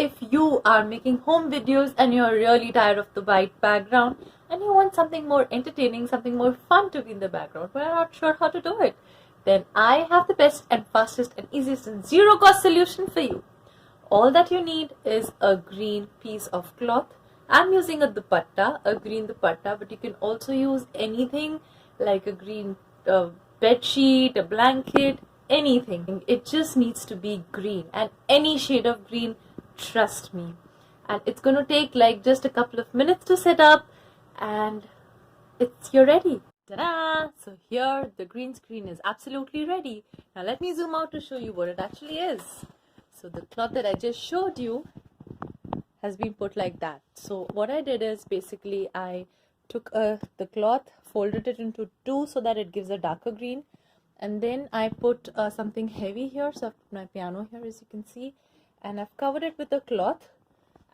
if you are making home videos and you're really tired of the white background and you want something more entertaining, something more fun to be in the background, but are not sure how to do it, then I have the best and fastest and easiest and zero cost solution for you. All that you need is a green piece of cloth. I'm using a dupatta, a green dupatta, but you can also use anything like a green bed sheet, a blanket, anything. It just needs to be green, and any shade of green, trust me. And it's going to take like just a couple of minutes to set up, and you're ready. Ta-da! So here the green screen is absolutely ready. Now let me zoom out to show you what it actually is. So the cloth that I just showed you has been put like that. So what I did is basically I took the cloth, folded it into two so that it gives a darker green, and then I put something heavy here. So I've put my piano here, as you can see, and I've covered it with a cloth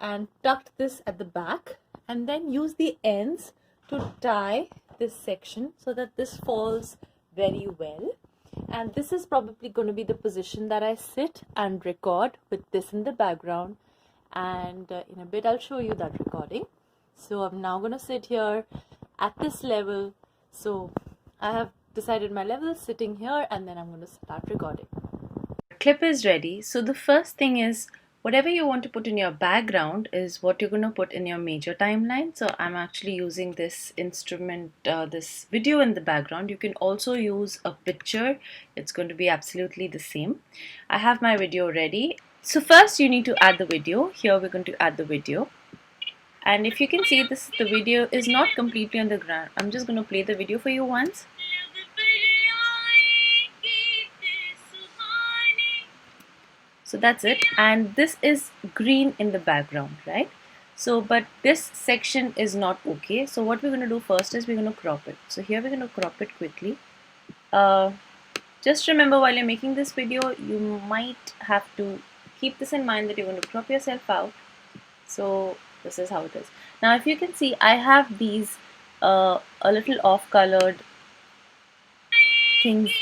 and tucked this at the back, and then use the ends to tie this section so that this falls very well. And this is probably going to be the position that I sit and record with this in the background, and in a bit I'll show you that recording. So I'm now going to sit here at this level. So I have decided my level is sitting here, and then I'm going to start recording. Clip is ready. So the first thing is, whatever you want to put in your background is what you're going to put in your major timeline. So I'm actually using this instrument, this video in the background. You can also use a picture. It's going to be absolutely the same. I have my video ready. So first you need to add the video. Here we're going to add the video. And if you can see, the video is not completely on the ground. I'm just going to play the video for you once. So that's it, and this is green in the background, right? So but this section is not okay. So what we're going to do first is we're going to crop it. So here we're going to crop it quickly. Just remember, while you're making this video, you might have to keep this in mind that you're going to crop yourself out. So this is how it is. Now if you can see, I have these a little off colored things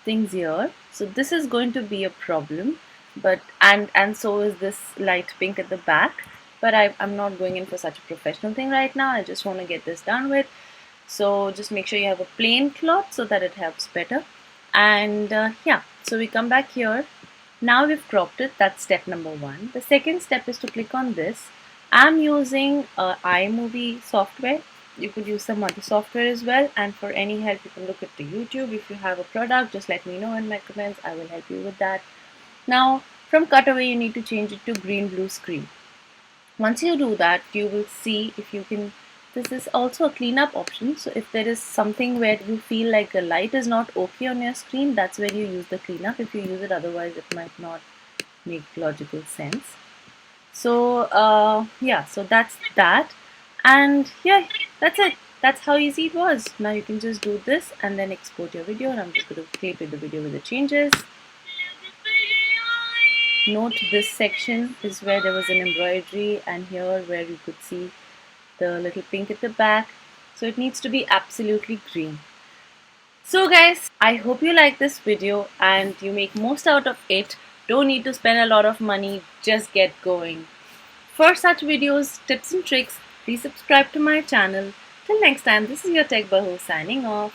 here. So this is going to be a problem. But and so is this light pink at the back, but I'm not going in for such a professional thing right now. I just want to get this done with. So just make sure you have a plain cloth so that it helps better. And yeah, so we come back here. Now we've cropped it. That's step number one. The second step is to click on this. I'm using iMovie software. You could use some other software as well, and for any help you can look at the YouTube. If you have a product, just let me know in my comments. I will help you with that. Now from cutaway you need to change it to green blue screen. Once you do that, you will see, if you can, this is also a cleanup option. So if there is something where you feel like the light is not okay on your screen, that's where you use the cleanup. If you use it otherwise, it might not make logical sense. So yeah, so that's that, and yeah, that's it. That's how easy it was. Now you can just do this and then export your video, and I'm just going to play with the video with the changes. Note this section is where there was an embroidery, and here where you could see the little pink at the back. So it needs to be absolutely green. So guys, I hope you like this video and you make most out of it. Don't need to spend a lot of money, just get going. For such videos, tips and tricks, please subscribe to my channel. Till next time, this is your Tech Bahu signing off.